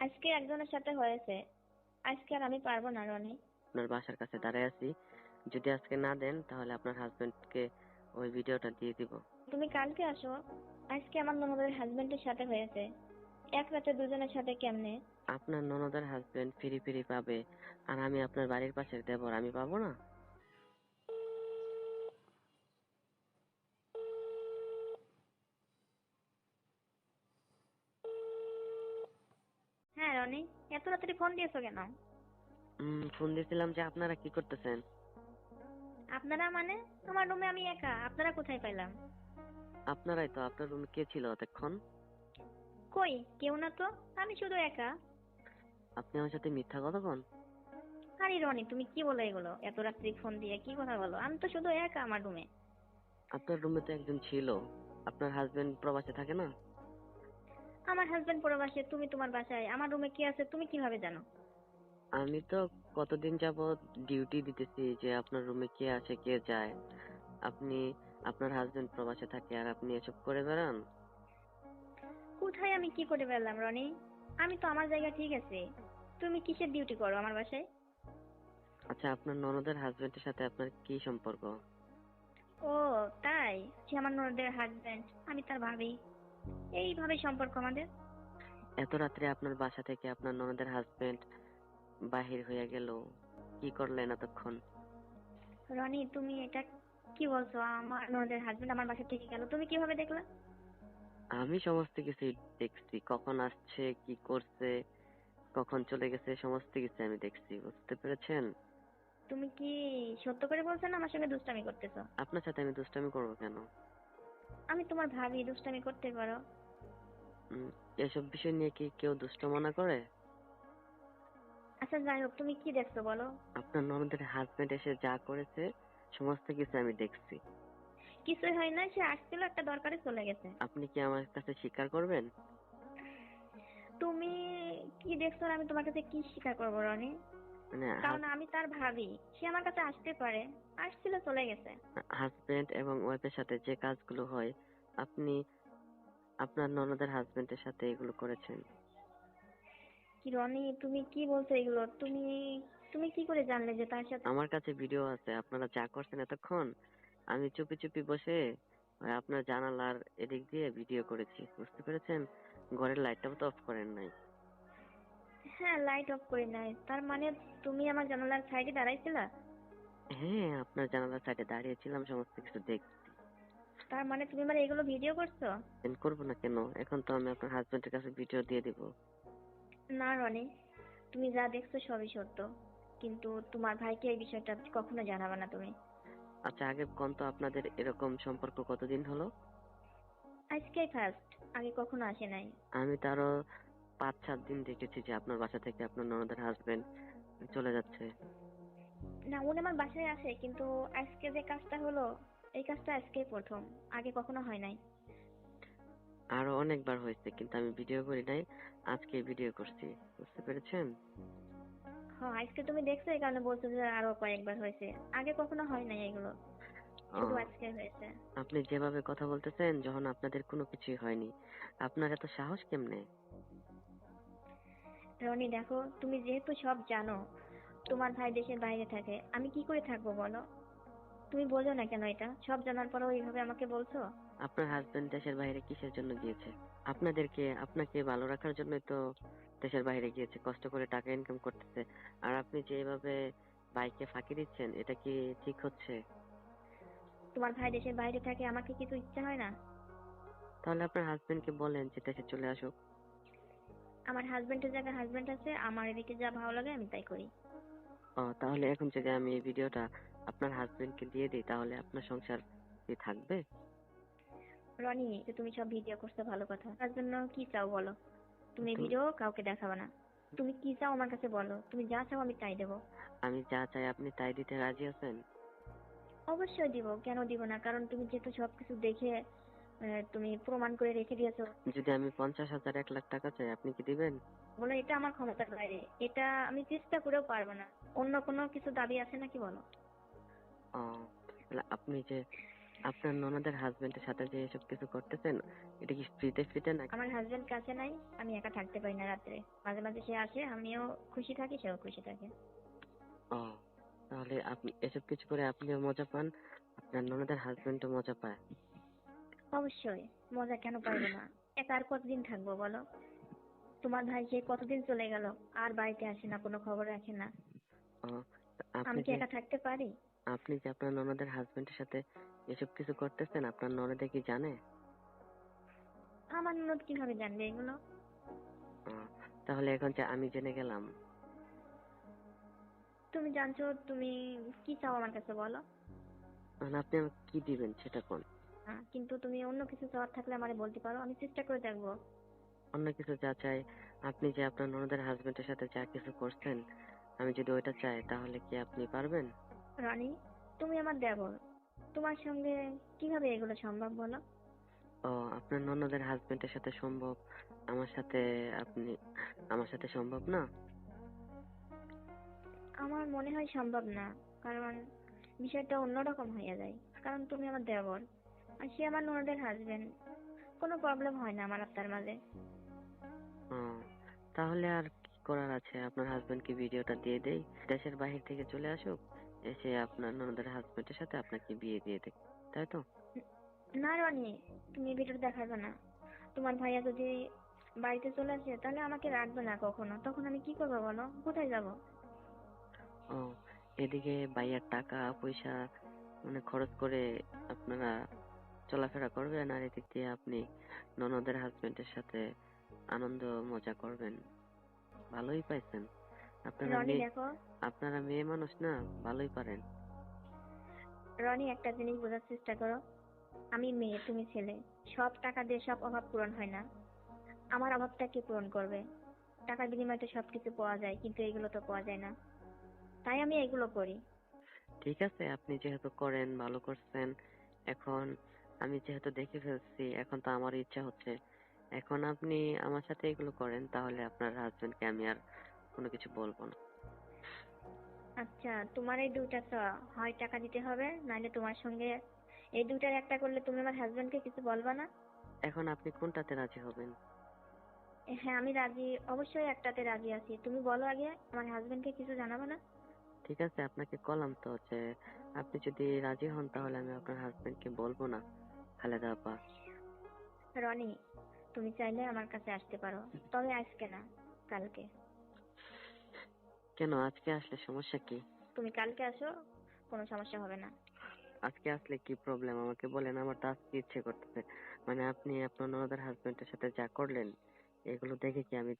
আজকে একজনের সাথে হয়েছে, আজকে আর আমি পারবো না রনি। আপনার বাসার কাছে দাঁড়ায় আছি, যদি আজকে না দেন তাহলে আপনার হাজবেন্ডকে ওই ভিডিওটা দিয়ে দিব। তুমি কালকে আসো। আজকে আমার ননদের হাজবেন্ডের সাথে হয়েছে, এক রাতে দুজনের সাথে কেমনে? আপনার ননদের হাজবেন্ড ফ্রি ফ্রি পাবে, আর আমি আপনার বাড়ির পাশের দেবর, আমি পাবো না? হ্যাঁ রনি, এত রাত্রে ফোন দিয়েছো কেন? ফোন দিয়েছিলাম যে আপনারা কি করতেছেন। আপনারা মানে? তোমার রুমে আমি একা, আপনারা কোথায় পাইলাম? আপনারাই তো। আপনার রুমে কে ছিল এতক্ষণ? কই কেউ না তো, আমি শুধু একা। আপনি আমার সাথে মিথ্যা কথা বলেন। আরে রনি, তুমি কি বলো এগুলো? এত রাত্রি ফোন দিয়ে কি কথা বলো? আমি তো শুধু একা আমার রুমে। আপনার রুমে তো একজন ছিল। আপনার হাজবেন্ড প্রবাসে থাকে না? আমার হাজবেন্ড প্রবাসে, তুমি তোমার বাসায়, আমার রুমে কি আছে তুমি কিভাবে জানো? আমি তো কতদিন যাবত ডিউটি দিতেছি যে আপনার রুমে কে আসে কে যায়। আপনি, আপনার হাজবেন্ড প্রবাসে থাকে আর আপনি এসব করে বেড়ান। কোথায় আমি কি করে বেরলাম রনি? আমি তো আমার জায়গা ঠিক আছে। তুমি কিসের ডিউটি করো আমার বাসায়? আচ্ছা, আপনার ননদের হাজবেন্ডের সাথে আপনার কি সম্পর্ক? ও তাই, সে আমার ননদের হাজবেন্ড, আমি তার ভাবি। এইভাবে সম্পর্ক আমাদের। এত রাত্রে আপনার বাসা থেকে আপনার ননদের হাজবেন্ড বাহির হয়ে গেল, কি করলেন এতক্ষণ? রনি তুমি এটা কি বলছো? আমার ননদের হাজবেন্ড আমার বাসা থেকে গেল, তুমি কিভাবে দেখলা? আমি সমস্ত কিছু দেখছি, কখন আসছে কি করছে, কখন চলে গেছে, সমস্ত কিছু আমি দেখছি, বুঝতে পেরেছেন? তুমি কি সত্য করে বলছো না আমার সঙ্গে দুষ্টামি করতেছো? আপনার সাথে আমি দুষ্টামি করবো কেন? আমি তোমার ভাবি, দুষ্টামি করতে পারো। উম, এসব বিষয় নিয়ে কি কেউ দুষ্ট মনে করে? আচ্ছা যাই হোক, তুমি কি দেখছো বলো? আপনার ননদের হাজবেন্ড এসে যা করেছে সমস্ত কিছু আমি দেখছি। কিছুই হয় না, সে আসছিল একটা দরকারে চলে গেছে। আপনি কি আমার কাছে স্বীকার করবেন? তুমি কি দেখছো আর আমি তোমার কাছে কি স্বীকার করবো রনি? মানে কারণ আমি তার ভাবি, সে আমার কাছে আসতে পারে। আসছিল চলে গেছে। হাজবেন্ড এবং ওয়াইফের সাথে যে কাজগুলো হয়, আপনি আপনার ননদের হাজবেন্ডের সাথে এগুলো করেছেন। কি রনি, তুমি কি বলছো এগুলো? তুমি তুমি কি করে জানলে যে তার সাথে? আমার কাছে ভিডিও আছে আপনারা যা করছেন এতক্ষণ। আমি চুপি চুপি বসে ওই আপনার জানালার এদিক দিয়ে ভিডিও করেছি, বুঝতে পেরেছেন? ঘরের লাইটটাও তো অফ করেন নাই। হ্যাঁ, লাইট অফ করে নাই, তার মানে তুমি আমার জানালার সাইডে দাঁড়াইছিলা? হ্যাঁ, আপনার জানালার সাইডে দাঁড়িয়েছিলাম, সমস্ত কিছু দেখছি। তার মানে তুমি আমার এগুলো ভিডিও করছো? করবো না কেন? এখন তো আমি আপনার হাজবেন্ডের কাছে ভিডিও দিয়ে দিব। না রনি, তুমি যা দেখছো সবই সত্য, কিন্তু তোমার ভাইকে এই বিষয়টা কখনো জানাবে না তুমি। আচ্ছা, আগে কোন তো আপনাদের এরকম সম্পর্ক কতদিন হলো? আজকেই ফার্স্ট, আগে কখনো আসে নাই। আমি তো আরো 5-7 দিন দেখেছি যে আপনার বাসা থেকে আপনার ননদের হাজবেন্ড চলে যাচ্ছে। না, উনি আমার বাসায় আসে, কিন্তু আজকে যে কাজটা হলো, এই কাজটা আজকেই প্রথম, আগে কখনো হয় নাই। আরো অনেকবার হয়েছে কিন্তু আমি ভিডিও করি নাই, আজকে ভিডিও করছি, বুঝতে পেরেছেন? হ্যাঁ, আজকে তুমি দেখছো এই কারণে বলছো যে আরো কয়েকবার হয়েছে। আগে কখনো হয় নাই এগুলো, শুধু ও, আজকে হয়েছে। আপনি যেভাবে কথা বলতেছেন যখন আপনাদের কোনো কিছুই হয়নি, আপনার এত সাহস কেমনে? রনি দেখো, তুমি যেহেতু সব জানো, তোমার ভাই দেশের বাইরে থাকে, আমি কি করে থাকবো বলো? তুমি বোঝো না কেন এটা? সব জানার পরেও এইভাবে আমাকে বলছো। আপনার হাজবেন্ড দেশের বাইরে কিসের জন্য গিয়েছে? আপনাদেরকে, আপনাকে ভালো রাখার জন্যই তো দেশের বাইরে গিয়েছে, কষ্ট করে টাকা ইনকাম করতেছে। আর আপনি যে এভাবে বাইকে ফাঁকি দিচ্ছেন, এটা কি ঠিক হচ্ছে? তোমার ভাই দেশের বাইরে থাকে, আমাকে কিছু ইচ্ছা হয় না? তাহলে আপনার হাজবেন্ডকে বলেন যে দেশে চলে আসুক। আমার হাজবেন্ডের জায়গায় হাজবেন্ড আছে, আমার এদিকে যা ভালো লাগে আমি তাই করি। তাহলে এখন যদি আমি এই ভিডিওটা আপনার হাজবেন্ডকে দিয়ে দিই তাহলে আপনার সংসার কি থাকবে? রনি, যে তুমি সব ভিডিও করছো ভালো কথা, তার জন্য কি চাও বলো? তুমি তো ভিডিও কাউকে দেখাবে না। তুমি কি চাও আমার কাছে বলো, তুমি যা চাও আমি তাই দেবো। আমি যা চাই আপনি তাই দিতে রাজি আছেন? অবশ্যই দিব, কেন দিব না? কারণ তুমি যেহেতু সবকিছু দেখে তুমি প্রমাণ করে রেখে দিয়েছো। যদি আমি 50,000 1 লাখ টাকা চাই আপনি কি দিবেন? বলো এটা আমার ক্ষমতার বাইরে, এটা আমি চেষ্টা করেও পারবো না। অন্য কোনো কিছু দাবি আছে নাকি বলো? তাহলে আপনি যে আপনার ননদের হাজবেন্ডের সাথে যে এসব কিছু করতেছেন, এটা কি ফ্রিতে ফ্রিতে নাকি? আমার হাজবেন্ড কাছে নাই, আমি একা থাকতে পারি না রাত্রে। মাঝে মাঝে সে আসে, আমিও খুশি থাকি, সেও খুশি থাকে। ও, তাহলে আপনি এসব কিছু করে আপনিও মজা পান, আপনার ননদের হাজবেন্ডও মজা পায়। অবশ্যই, মজা কেন পাইবো না? একা আর কতদিন থাকবো বলো? তোমার ভাই সে কতদিন চলে গেল, আর বাড়িতে আসে না, কোনো খবর রাখে না। ও, তা আপনি আমি কি যে একা থাকতে পারি? আপনার ননদের হাজবেন্ডের সাথে এসব কিছু করতেছেন, আপনার ননদে কি জানে? আমার ননদ কিভাবে জানবে এগুলো? ও, তাহলে এখন যে আমি জেনে গেলাম, তুমি জানছো, তুমি কি চাও আমার কাছে বলো? তাহলে আপনি আমাকে কি দিবেন সেটা কোন? কিন্তু তুমি অন্য কিছু চাওয়ার থাকলে আমারে বলতে পারো, আমি চেষ্টা করে দেখবো। অন্য কিছু যা চাই, আপনি যে আপনার ননদের হাজবেন্ডের সাথে যা কিছু করছেন, আমি যদি ওইটা চাই তাহলে কি আপনি পারবেন? রনি, তুমি আমার দেবর, তোমার সঙ্গে কিভাবে এগুলো সম্ভব বলো? ও, আপনার ননদের হাজবেন্ডের সাথে সম্ভব, আমার সাথে আপনি আমার সাথে সম্ভব না? আমার মনে হয় সম্ভব না, কারণ বিষয়টা অন্যরকম হয়ে যায়। কারণ তুমি আমার দেবর, আর সে আমার ননদের হাজবেন্ড। কোনো প্রবলেম হয় না আমার আর তার মাঝে। ও, তাহলে আর কি করার আছে, আপনার হাজবেন্ডকে ভিডিওটা দিয়ে দেই, দেশের বাহির থেকে চলে আসুক, এসে আপনার ননদের হাজবেন্ডের সাথে আপনাকে বিয়ে দিয়ে দেয়, তাই তো? না রনি, তুমি এই ভিডিওটা দেখাবে না। তোমার ভাইয়া যদি বাড়িতে চলে আসে তাহলে আমাকে রাখবে না কখনো, তখন আমি কি করবো বলো? কোথায় যাব? ও, এদিকে ভাইয়ার টাকা পয়সা মানে খরচ করে আপনারা চলাফেরা করবেন, আর এদিক দিয়ে আপনি ননদের হাজবেন্ডের সাথে আনন্দ মজা করবেন। ভালোই পাইছেন। আপনারা রনি মেয়ে দেখো, আপনারা মেয়ে মানুষ না, ভালোই পারেন। রনি একটা জিনিস বোঝার চেষ্টা করো। আমি মেয়ে, তুমি ছেলে। সব টাকা দিয়ে সব অভাব পূরণ হয় না। আমার অভাবটা কে পূরণ করবে? টাকার বিনিময়ে তো সবকিছু পাওয়া যায়, কিন্তু এগুলো তো পাওয়া যায় না। তাই আমি এগুলো করি। ঠিক আছে, আপনি যেহেতু করেন ভালো করছেন। এখন আমি যেহেতু দেখে ফেলছি, এখন তো আমার ইচ্ছা হচ্ছে। এখন আপনি আমার সাথে এগুলো করেন, তাহলে আপনার হাজবেন্ডকে আমি আর কোনো কিছু বলবো না। আচ্ছা, তোমার এই দুইটা চাওয়া, হয় টাকা দিতে হবে, নাহলে তোমার সঙ্গে এই দুইটার একটা করলে তুমি আমার হাজবেন্ডকে কিছু বলবা না? এখন আপনি কোনটাতে রাজি হবেন? হ্যাঁ, আমি রাজি, অবশ্যই একটাতে রাজি আছি। তুমি বলো আগে, আমার হাজবেন্ডকে কিছু জানাবো না? ঠিক আছে, আপনাকে কলাম তো যে আপনি যদি রাজি হন তাহলে আমি আপনার হাজবেন্ডকে বলবো না, খালেদা আপা। রনি, তুমি চাইলে আমার কাছে আসতে পারো, তবে আজকে না, কালকে। কেন আজকে আসলে সমস্যা কি? তুমি কালকে আসো, কোনো সমস্যা হবে না। আজকে আসলে কি প্রবলেম আমাকে বলেন, আমার তো আজকে ইচ্ছে করতেছে। মানে আপনি আপনার ননদের হাজবেন্ডের সাথে যা করলেন, এগুলো দেখে কি আমি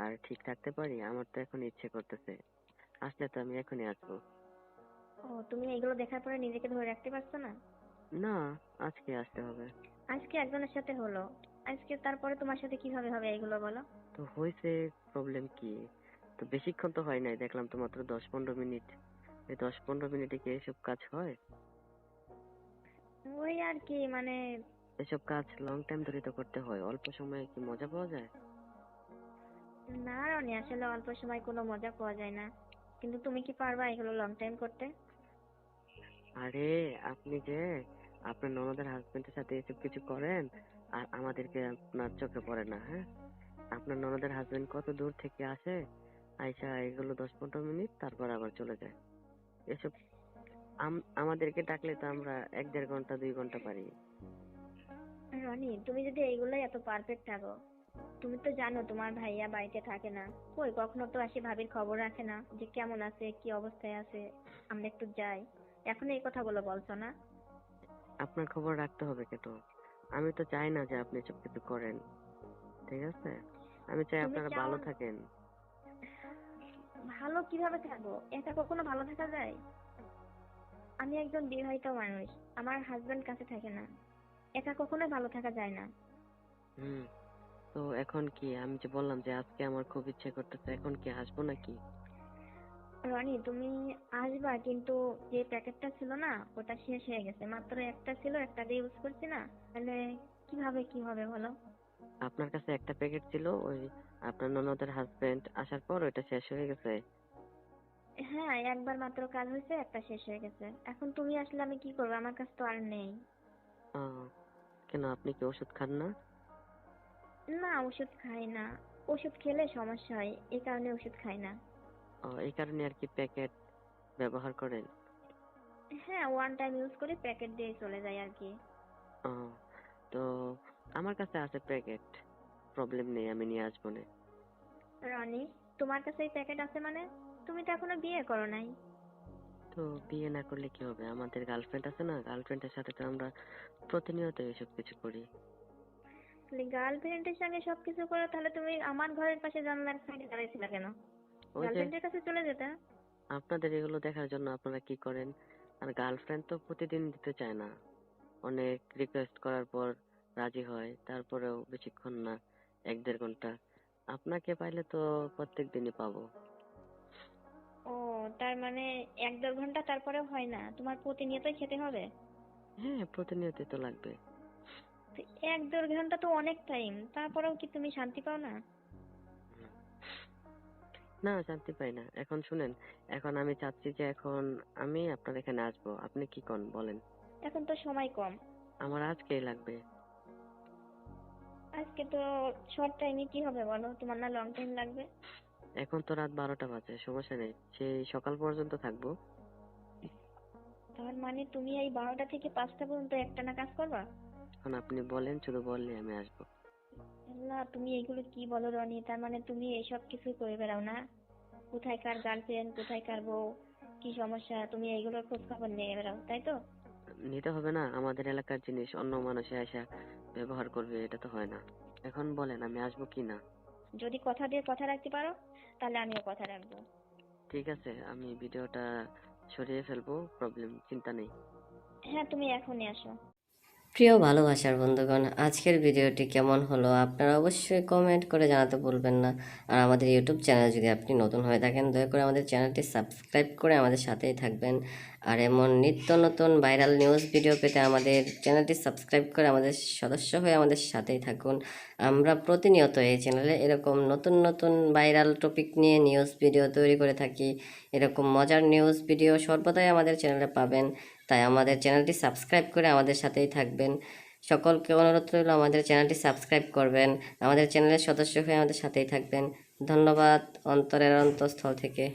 আর ঠিক থাকতে পারি? আমার তো এখন ইচ্ছে করতেছে, আসলে তো আমি এখনই আসবো। ও, তুমি এগুলো দেখার পরে নিজেকে ধরে রাখতে পারছো না? না, আজকে আসতে হবে। আজকে একজনের সাথে হলো, আজকে তারপরে তোমার সাথে কিভাবে হবে এগুলো বলো? তো হয়েছে, প্রবলেম কি? তো বেশিক্ষণ তো হয় নাই, দেখলাম তো মাত্র 10-15 মিনিট। এই 10-15 মিনিটে কি এসব কাজ হয়? ওই আর কি, মানে এসব কাজ লং টাইম ধরে তো করতে হয়, অল্প সময়ে কি মজা পাওয়া যায়? না রনি, আসলে অল্প সময় কোনো মজা পাওয়া যায় না। কিন্তু তুমি কি পারবা এগুলো লং টাইম করতে? আরে, আপনি যে আপনার ননদের হাজবেন্ডের সাথে এসব কিছু করেন, আর আমাদেরকে আপনার চোখে পড়ে না, হ্যাঁ? আপনার ননদের হাজবেন্ড কত দূর থেকে আসে, আইসা এগুলো 10-15 মিনিট তারপর আবার চলে যায়। এসব আমাদেরকে ডাকলে তো আমরা 1-1.5 ঘন্টা 2 ঘন্টা পারি। রনি, তুমি যদি এইগুলোই এত পারফেক্ট থাকো, তুমি তো জানো তোমার ভাইয়া বাড়িতে থাকে না। কই কখনো তো আসি, ভাবির খবর রাখে না যে কেমন আছে, কি অবস্থায় আছে, আমরা একটু যাই। এখন এই কথাগুলো বলছো না? আপনার খবর রাখতে হবে কেন? আমি তো চাই না যে আপনি এসব কিছু করেন, ঠিক আছে? আমি চাই তুমি আপনারা চাও ভালো থাকেন। ভালো কিভাবে থাকবো? একা কখনো ভালো থাকা যায়? আমি একজন বিবাহিত মানুষ, আমার হাজবেন্ড কাছে থাকে না। একা কখনো ভালো থাকা যায় না। হুম, তো এখন কি, আমি যে বললাম যে আজকে আমার খুব ইচ্ছে করতেছে, এখন কি আসবো নাকি? রনি, তুমি আসবা, কিন্তু যে প্যাকেটটা ছিল না, ওটা শেষ হয়ে গেছে। মাত্র একটা ছিল, একটা দিয়ে ইউজ করছি না। তাহলে কিভাবে কি হবে বলো? আপনার কাছে একটা প্যাকেট ছিল, ওই আপনার ননদের হাজবেন্ড আসার পর ওইটা শেষ হয়ে গেছে। হ্যাঁ, একবার মাত্র কাজ হয়েছে, একটা শেষ হয়ে গেছে। এখন তুমি আসলে আমি কি করবো? আমার কাছে তো আর নেই। আহ, কেন আপনি কি ওষুধ খান না? না, ওষুধ খাই না। ওষুধ খেলে সমস্যা হয়, এই কারণে ওষুধ খাই না। এই কারণে আর কি প্যাকেট ব্যবহার করেন? হ্যাঁ, ওয়ান টাইম ইউজ করে প্যাকেট দিয়ে চলে যায় আর কি। আহ, তো আমার কাছে আছে প্যাকেট, প্রবলেম নেই, আমি নিয়ে আসবো না। রনি, তোমার কাছে এই প্যাকেট আছে মানে? তুমি তো এখনো বিয়ে করো নাই। তো বিয়ে না করলে কি হবে, আমাদের গার্লফ্রেন্ড আছে না, গার্লফ্রেন্ডের সাথে তো আমরা প্রতিনিয়ত এসব কিছু করি। তাহলে গার্লফ্রেন্ডের সঙ্গে সবকিছু করো, তাহলে তুমি আমার ঘরের পাশে জানলার সাইডে দাঁড়িয়েছিলে কেন? ওই যে গার্লফ্রেন্ডের কাছে চলে যেতে। আপনাদের এগুলো দেখার জন্য আপনারা কি করেন, আর গার্লফ্রেন্ড তো প্রতিদিন দিতে চায় না, অনেক রিকোয়েস্ট করার পর রাজি হয়, তারপরেও বেশিক্ষণ না, 1-1.5 ঘন্টা। আপনাকে পাইলে তো প্রত্যেক দিনই পাবো। ও, তার মানে 1-1.5 ঘন্টা তারপরেও হয় না? তোমার প্রতিনিয়তই খেতে হবে? হ্যাঁ, প্রতিনিয়তই তো লাগবে। তো 1-1.5 ঘন্টা তো অনেক টাইম, তারপরেও কি তুমি শান্তি পাও না? না, শান্তি পাই না। এখন শুনেন, এখন আমি চাচ্ছি যে এখন আমি আপনার এখানে আসবো, আপনি কি কন বলেন? এখন তো সময় কম। আমার আজকেই লাগবে। আজকে তো শর্ট টাইমে কি হবে বলো, তোমার না লং টাইম লাগবে? এখন তো রাত 12টা বাজে, সমস্যা নেই, সেই সকাল পর্যন্ত থাকবো। তার মানে তুমি এই 12টা থেকে 5টা পর্যন্ত একটানা কাজ করবা? এখন আপনি বলেন, শুধু বললে আমি আসবো। না, তুমি এইগুলো কি বলো রনি? তার মানে তুমি এইসব কিছুই করে বেড়াও না? কোথায় কার গার্লফ্রেন্ড, কোথায় কার বউ, কি সমস্যা, তুমি এইগুলোর খোঁজ খবর নিয়ে বেড়াও, তাই তো? নিতে হবে না, আমাদের এলাকার জিনিস অন্য মানুষে এসে ব্যবহার করবে, এটা তো হয় না। এখন বলেন আমি আসবো কি না। যদি কথা দিয়ে কথা রাখতে পারো, তাহলে আমিও কথা রাখবো। ঠিক আছে, আমি ভিডিওটা সরিয়ে ফেলবো, প্রবলেম, চিন্তা নেই। হ্যাঁ, তুমি এখনই আসো। প্রিয় ভালোবাসার বন্ধুগণ, আজকের ভিডিওটি কেমন হলো আপনারা অবশ্যই কমেন্ট করে জানাতে ভুলবেন না। আর আমাদের ইউটিউব চ্যানেল যদি আপনি নতুন হয়ে থাকেন, দয়া করে আমাদের চ্যানেলটি সাবস্ক্রাইব করে আমাদের সাথেই থাকবেন। আর এমন নিত্য নতুন ভাইরাল নিউজ ভিডিও পেতে আমাদের চ্যানেলটি সাবস্ক্রাইব করে আমাদের সদস্য হয়ে আমাদের সাথেই থাকুন। আমরা প্রতিনিয়ত এই চ্যানেলে এরকম নতুন নতুন ভাইরাল টপিক নিয়ে নিউজ ভিডিও তৈরি করে থাকি। এরকম মজার নিউজ ভিডিও সর্বদাই আমাদের চ্যানেলে পাবেন। তাই আমাদের চ্যানেলটি সাবস্ক্রাইব করে আমাদের সাথেই থাকবেন। সকলকে অনুরোধ রইল আমাদের চ্যানেলটি সাবস্ক্রাইব করবেন, আমাদের চ্যানেলের সদস্য হয়ে আমাদের সাথেই থাকবেন। ধন্যবাদ অন্তরের অন্তঃস্থল থেকে।